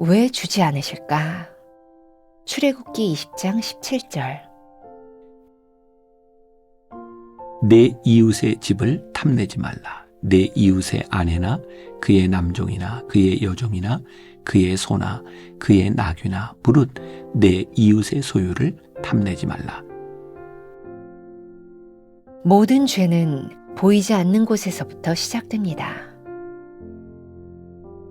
왜 주지 않으실까? 출애굽기 20장 17절. 내 이웃의 집을 탐내지 말라. 내 이웃의 아내나 그의 남종이나 그의 여종이나 그의 소나 그의 나귀나 무릇 내 이웃의 소유를 탐내지 말라. 모든 죄는 보이지 않는 곳에서부터 시작됩니다.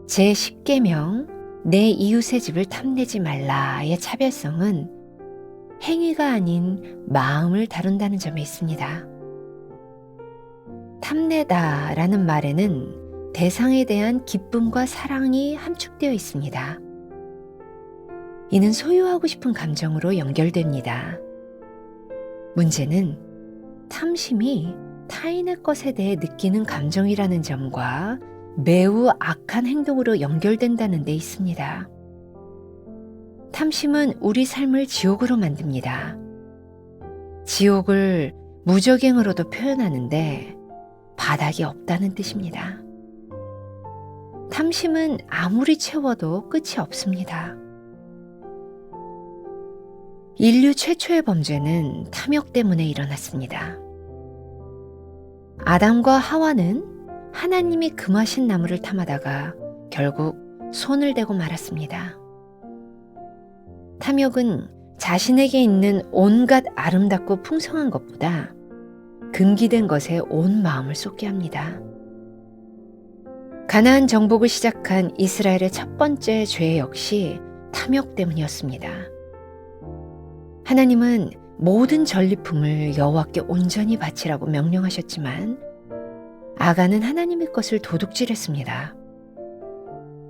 제10계명 내 이웃의 집을 탐내지 말라의 차별성은 행위가 아닌 마음을 다룬다는 점에 있습니다. 탐내다라는 말에는 대상에 대한 기쁨과 사랑이 함축되어 있습니다. 이는 소유하고 싶은 감정으로 연결됩니다. 문제는 탐심이 타인의 것에 대해 느끼는 감정이라는 점과 매우 악한 행동으로 연결된다는 데 있습니다. 탐심은 우리 삶을 지옥으로 만듭니다. 지옥을 무적행으로도 표현하는데 바닥이 없다는 뜻입니다. 탐심은 아무리 채워도 끝이 없습니다. 인류 최초의 범죄는 탐욕 때문에 일어났습니다. 아담과 하와는 하나님이 금하신 나무를 탐하다가 결국 손을 대고 말았습니다. 탐욕은 자신에게 있는 온갖 아름답고 풍성한 것보다 금기된 것에 온 마음을 쏟게 합니다. 가나안 정복을 시작한 이스라엘의 첫 번째 죄 역시 탐욕 때문이었습니다. 하나님은 모든 전리품을 여호와께 온전히 바치라고 명령하셨지만 아간은 하나님의 것을 도둑질했습니다.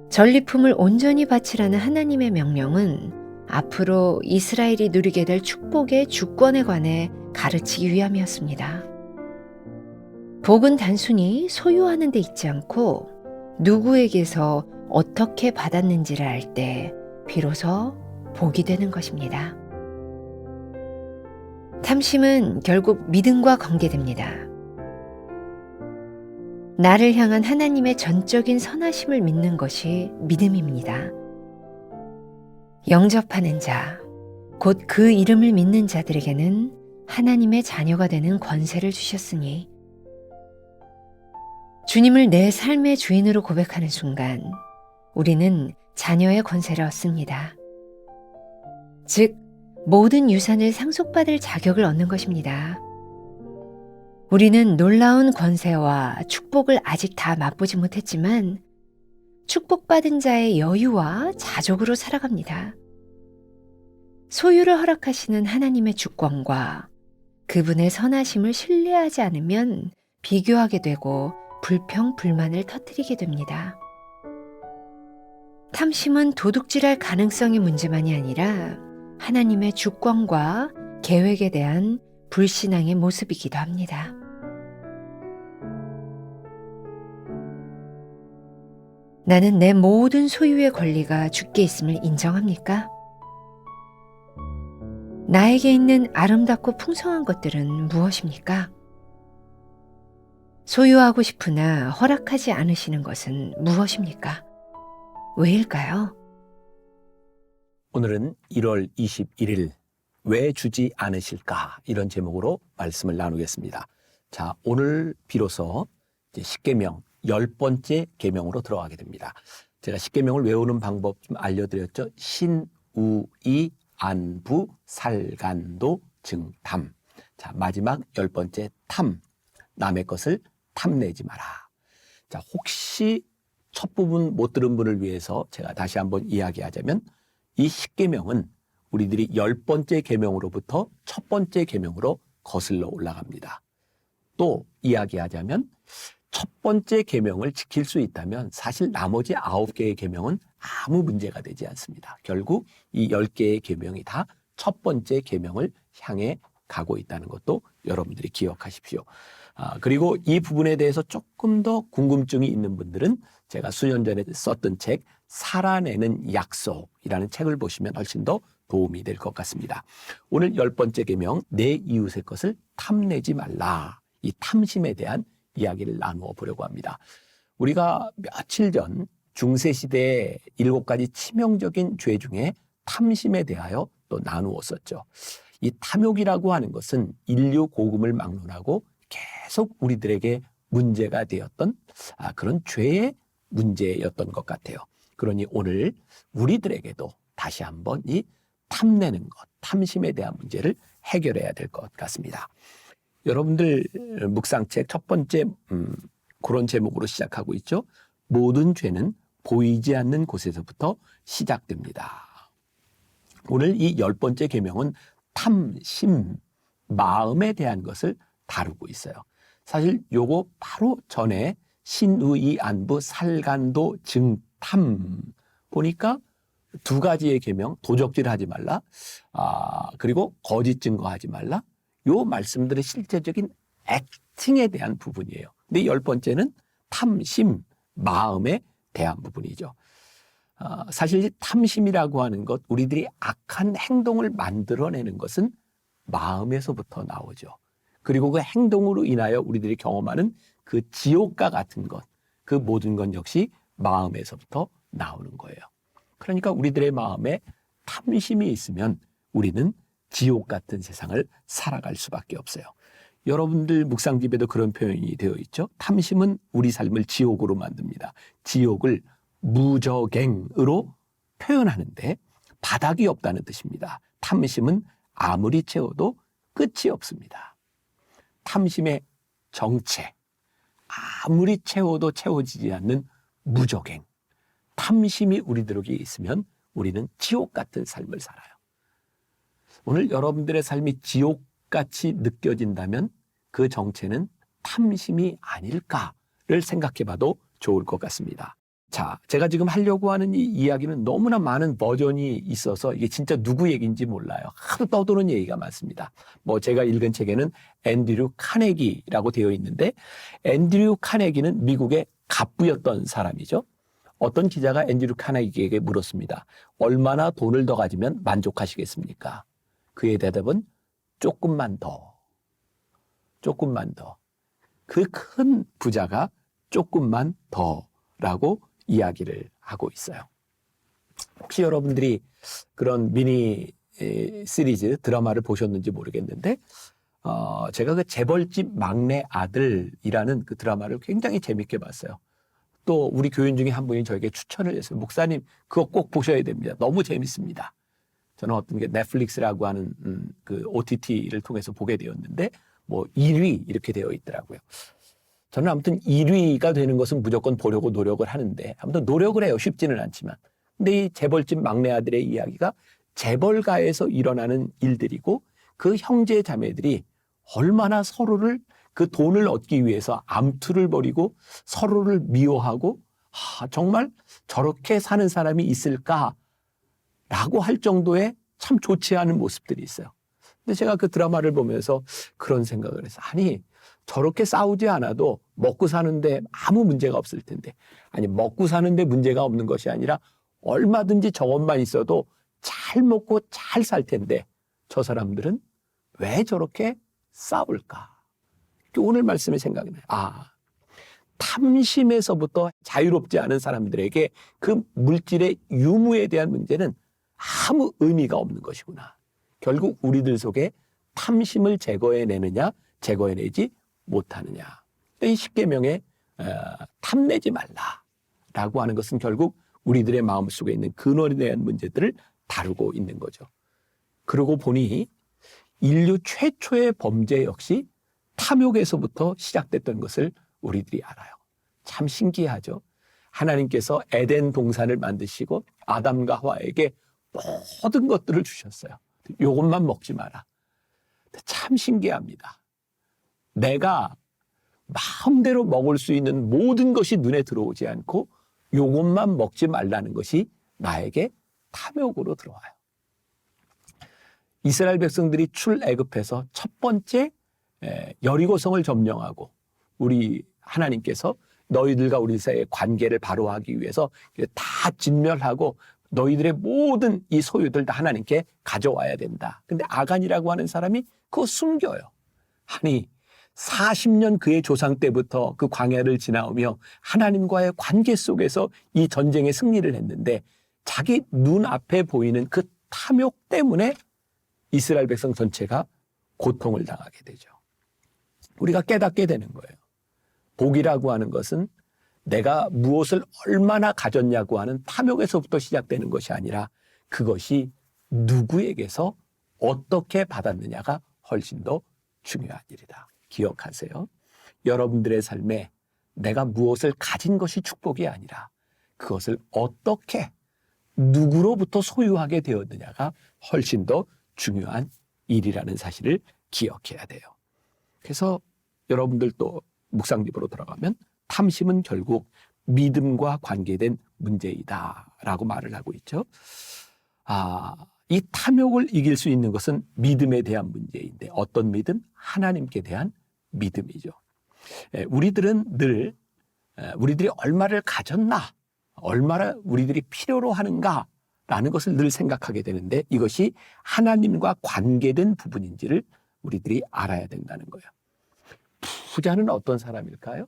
전리품을 온전히 바치라는 하나님의 명령은 앞으로 이스라엘이 누리게 될 축복의 주권에 관해 가르치기 위함이었습니다. 복은 단순히 소유하는 데 있지 않고 누구에게서 어떻게 받았는지를 알 때 비로소 복이 되는 것입니다. 탐심은 결국 믿음과 관계됩니다. 나를 향한 하나님의 전적인 선하심을 믿는 것이 믿음입니다. 영접하는 자, 곧 그 이름을 믿는 자들에게는 하나님의 자녀가 되는 권세를 주셨으니 주님을 내 삶의 주인으로 고백하는 순간 우리는 자녀의 권세를 얻습니다. 즉, 모든 유산을 상속받을 자격을 얻는 것입니다. 우리는 놀라운 권세와 축복을 아직 다 맛보지 못했지만 축복받은 자의 여유와 자족으로 살아갑니다. 소유를 허락하시는 하나님의 주권과 그분의 선하심을 신뢰하지 않으면 비교하게 되고 불평, 불만을 터뜨리게 됩니다. 탐심은 도둑질할 가능성의 문제만이 아니라 하나님의 주권과 계획에 대한 불신앙의 모습이기도 합니다. 나는 내 모든 소유의 권리가 주께 있음을 인정합니까? 나에게 있는 아름답고 풍성한 것들은 무엇입니까? 소유하고 싶으나 허락하지 않으시는 것은 무엇입니까? 왜일까요? 오늘은 1월 21일 왜 주지 않으실까? 이런 제목으로 말씀을 나누겠습니다. 자, 오늘 비로소 이제 10계명 10번째 계명으로 들어가게 됩니다. 제가 10계명을 외우는 방법 좀 알려드렸죠. 신우이 안부 살간도 증탐. 자, 마지막 10번째 탐. 남의 것을 탐내지 마라. 자, 혹시 첫 부분 못 들은 분을 위해서 제가 다시 한번 이야기하자면 이 10계명은 우리들이 10번째 계명으로부터 첫 번째 계명으로 거슬러 올라갑니다. 또 이야기하자면 첫 번째 계명을 지킬 수 있다면 사실 나머지 9개의 계명은 아무 문제가 되지 않습니다. 결국 이 10개의 계명이 다 첫 번째 계명을 향해 가고 있다는 것도 여러분들이 기억하십시오. 그리고 이 부분에 대해서 조금 더 궁금증이 있는 분들은 제가 수년 전에 썼던 책 살아내는 약속이라는 책을 보시면 훨씬 더 도움이 될 것 같습니다. 오늘 10번째 계명 내 이웃의 것을 탐내지 말라. 이 탐심에 대한 이야기를 나누어 보려고 합니다. 우리가 며칠 전 중세시대의 7가지 치명적인 죄 중에 탐심에 대하여 또 나누었었죠. 이 탐욕이라고 하는 것은 인류 복음을 막론하고 계속 우리들에게 문제가 되었던 그런 죄의 문제였던 것 같아요. 그러니 오늘 우리들에게도 다시 한번 이 탐내는 것, 탐심에 대한 문제를 해결해야 될 것 같습니다. 여러분들 묵상책 첫 번째 그런 제목으로 시작하고 있죠. 모든 죄는 보이지 않는 곳에서부터 시작됩니다. 오늘 이 10번째 계명은 탐심, 마음에 대한 것을 다루고 있어요. 사실 요거 바로 전에 신의 안부 살간도 증탐 보니까 2가지의 계명, 도적질하지 말라, 그리고 거짓 증거하지 말라. 요 말씀들의 실제적인 액팅에 대한 부분이에요. 근데 10번째는 탐심, 마음에 대한 부분이죠. 사실 탐심이라고 하는 것, 우리들이 악한 행동을 만들어내는 것은 마음에서부터 나오죠. 그리고 그 행동으로 인하여 우리들이 경험하는 그 지옥과 같은 것, 그 모든 것 역시 마음에서부터 나오는 거예요. 그러니까 우리들의 마음에 탐심이 있으면 우리는 지옥 같은 세상을 살아갈 수밖에 없어요. 여러분들 묵상집에도 그런 표현이 되어 있죠. 탐심은 우리 삶을 지옥으로 만듭니다. 지옥을 무저갱으로 표현하는데 바닥이 없다는 뜻입니다. 탐심은 아무리 채워도 끝이 없습니다. 탐심의 정체, 아무리 채워도 채워지지 않는 무저갱. 탐심이 우리들에게 있으면 우리는 지옥 같은 삶을 살아요. 오늘 여러분들의 삶이 지옥같이 느껴진다면 그 정체는 탐심이 아닐까를 생각해 봐도 좋을 것 같습니다. 자, 제가 지금 하려고 하는 이 이야기는 너무나 많은 버전이 있어서 이게 진짜 누구 얘기인지 몰라요. 하도 떠도는 얘기가 많습니다. 제가 읽은 책에는 앤드류 카네기라고 되어 있는데 앤드류 카네기는 미국의 갑부였던 사람이죠. 어떤 기자가 앤드류 카네기에게 물었습니다. 얼마나 돈을 더 가지면 만족하시겠습니까? 그의 대답은 조금만 더. 조금만 더. 그 큰 부자가 조금만 더라고 이야기를 하고 있어요. 혹시 여러분들이 그런 미니 시리즈 드라마를 보셨는지 모르겠는데 제가 그 재벌집 막내 아들이라는 그 드라마를 굉장히 재밌게 봤어요. 또 우리 교인 중에 한 분이 저에게 추천을 했어요. 목사님 그거 꼭 보셔야 됩니다. 너무 재밌습니다. 저는 어떤 게 넷플릭스라고 하는 그 OTT를 통해서 보게 되었는데 1위 이렇게 되어 있더라고요. 저는 아무튼 1위가 되는 것은 무조건 보려고 노력을 하는데 아무튼 노력을 해요. 쉽지는 않지만. 근데 이 재벌집 막내 아들의 이야기가 재벌가에서 일어나는 일들이고 그 형제 자매들이 얼마나 서로를 그 돈을 얻기 위해서 암투를 벌이고 서로를 미워하고 정말 저렇게 사는 사람이 있을까라고 할 정도의 참 좋지 않은 모습들이 있어요. 근데 제가 그 드라마를 보면서 그런 생각을 해서 아니 저렇게 싸우지 않아도 먹고 사는데 아무 문제가 없을 텐데 아니 먹고 사는데 문제가 없는 것이 아니라 얼마든지 저것만 있어도 잘 먹고 잘 살 텐데 저 사람들은 왜 저렇게 싸울까? 오늘 말씀이 생각이 나요. 탐심에서부터 자유롭지 않은 사람들에게 그 물질의 유무에 대한 문제는 아무 의미가 없는 것이구나. 결국 우리들 속에 탐심을 제거해내느냐 제거해내지 못하느냐. 이 10계명에 탐내지 말라라고 하는 것은 결국 우리들의 마음속에 있는 근원에 대한 문제들을 다루고 있는 거죠. 그러고 보니 인류 최초의 범죄 역시 탐욕에서부터 시작됐던 것을 우리들이 알아요. 참 신기하죠. 하나님께서 에덴 동산을 만드시고 아담과 하와에게 모든 것들을 주셨어요. 이것만 먹지 마라. 참 신기합니다. 내가 마음대로 먹을 수 있는 모든 것이 눈에 들어오지 않고 이것만 먹지 말라는 것이 나에게 탐욕으로 들어와요. 이스라엘 백성들이 출애굽해서 첫 번째 여리고성을 점령하고 우리 하나님께서 너희들과 우리 사이의 관계를 바로 하기 위해서 다 진멸하고 너희들의 모든 이 소유들 다 하나님께 가져와야 된다. 근데 아간이라고 하는 사람이 그거 숨겨요. 아니 40년 그의 조상 때부터 그 광야를 지나오며 하나님과의 관계 속에서 이 전쟁에 승리를 했는데 자기 눈앞에 보이는 그 탐욕 때문에 이스라엘 백성 전체가 고통을 당하게 되죠. 우리가 깨닫게 되는 거예요. 복이라고 하는 것은 내가 무엇을 얼마나 가졌냐고 하는 탐욕에서부터 시작되는 것이 아니라 그것이 누구에게서 어떻게 받았느냐가 훨씬 더 중요한 일이다. 기억하세요. 여러분들의 삶에 내가 무엇을 가진 것이 축복이 아니라 그것을 어떻게 누구로부터 소유하게 되었느냐가 훨씬 더 중요한 일이라는 사실을 기억해야 돼요. 그래서 여러분들 또 묵상집으로 돌아가면 탐심은 결국 믿음과 관계된 문제이다라고 말을 하고 있죠. 이 탐욕을 이길 수 있는 것은 믿음에 대한 문제인데 어떤 믿음? 하나님께 대한 믿음이죠. 우리들은 늘 우리들이 얼마를 가졌나, 얼마나 우리들이 필요로 하는가라는 것을 늘 생각하게 되는데 이것이 하나님과 관계된 부분인지를 우리들이 알아야 된다는 거예요. 부자는 어떤 사람일까요?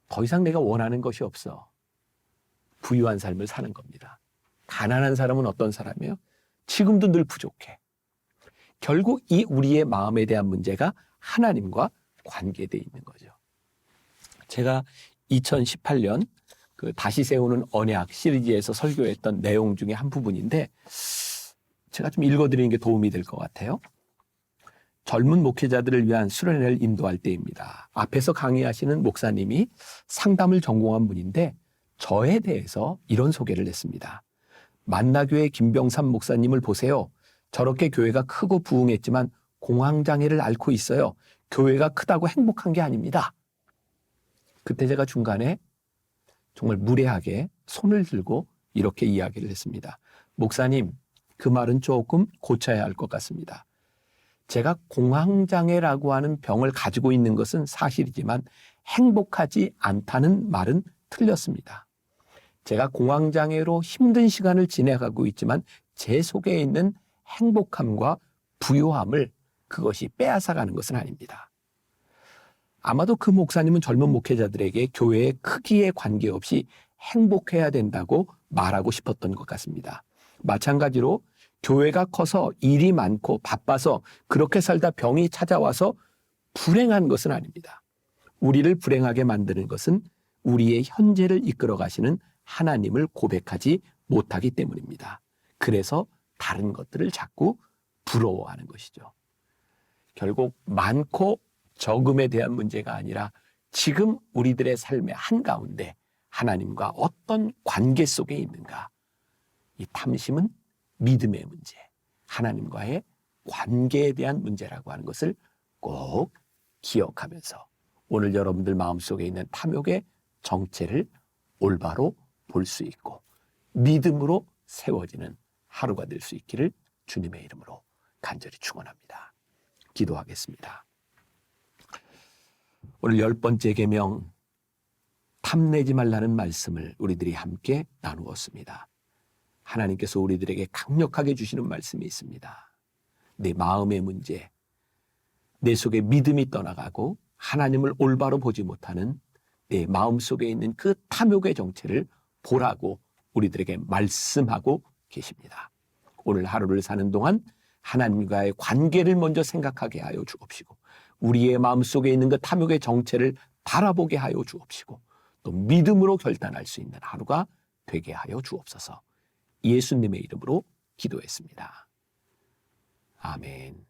더 이상 내가 원하는 것이 없어. 부유한 삶을 사는 겁니다. 가난한 사람은 어떤 사람이에요? 지금도 늘 부족해. 결국 이 우리의 마음에 대한 문제가 하나님과 관계되어 있는 거죠. 제가 2018년 그 다시 세우는 언약 시리즈에서 설교했던 내용 중에 한 부분인데 제가 좀 읽어드리는 게 도움이 될 것 같아요. 젊은 목회자들을 위한 수련회를 인도할 때입니다. 앞에서 강의하시는 목사님이 상담을 전공한 분인데 저에 대해서 이런 소개를 했습니다. 만나교회 김병삼 목사님을 보세요. 저렇게 교회가 크고 부흥했지만 공황장애를 앓고 있어요. 교회가 크다고 행복한 게 아닙니다. 그때 제가 중간에 정말 무례하게 손을 들고 이렇게 이야기를 했습니다. 목사님, 그 말은 조금 고쳐야 할 것 같습니다. 제가 공황장애라고 하는 병을 가지고 있는 것은 사실이지만 행복하지 않다는 말은 틀렸습니다. 제가 공황장애로 힘든 시간을 지내가고 있지만 제 속에 있는 행복함과 부요함을 그것이 빼앗아가는 것은 아닙니다. 아마도 그 목사님은 젊은 목회자들에게 교회의 크기에 관계없이 행복해야 된다고 말하고 싶었던 것 같습니다. 마찬가지로 교회가 커서 일이 많고 바빠서 그렇게 살다 병이 찾아와서 불행한 것은 아닙니다. 우리를 불행하게 만드는 것은 우리의 현재를 이끌어 가시는 하나님을 고백하지 못하기 때문입니다. 그래서 다른 것들을 자꾸 부러워하는 것이죠. 결국 많고 적음에 대한 문제가 아니라 지금 우리들의 삶의 한가운데 하나님과 어떤 관계 속에 있는가. 이 탐심은 믿음의 문제, 하나님과의 관계에 대한 문제라고 하는 것을 꼭 기억하면서 오늘 여러분들 마음속에 있는 탐욕의 정체를 올바로 볼 수 있고 믿음으로 세워지는 하루가 될 수 있기를 주님의 이름으로 간절히 축원합니다. 기도하겠습니다. 오늘 10번째 계명 탐내지 말라는 말씀을 우리들이 함께 나누었습니다. 하나님께서 우리들에게 강력하게 주시는 말씀이 있습니다. 내 마음의 문제, 내 속에 믿음이 떠나가고 하나님을 올바로 보지 못하는 내 마음속에 있는 그 탐욕의 정체를 보라고 우리들에게 말씀하고 계십니다. 오늘 하루를 사는 동안 하나님과의 관계를 먼저 생각하게 하여 주옵시고 우리의 마음속에 있는 그 탐욕의 정체를 바라보게 하여 주옵시고 또 믿음으로 결단할 수 있는 하루가 되게 하여 주옵소서. 예수님의 이름으로 기도했습니다. 아멘.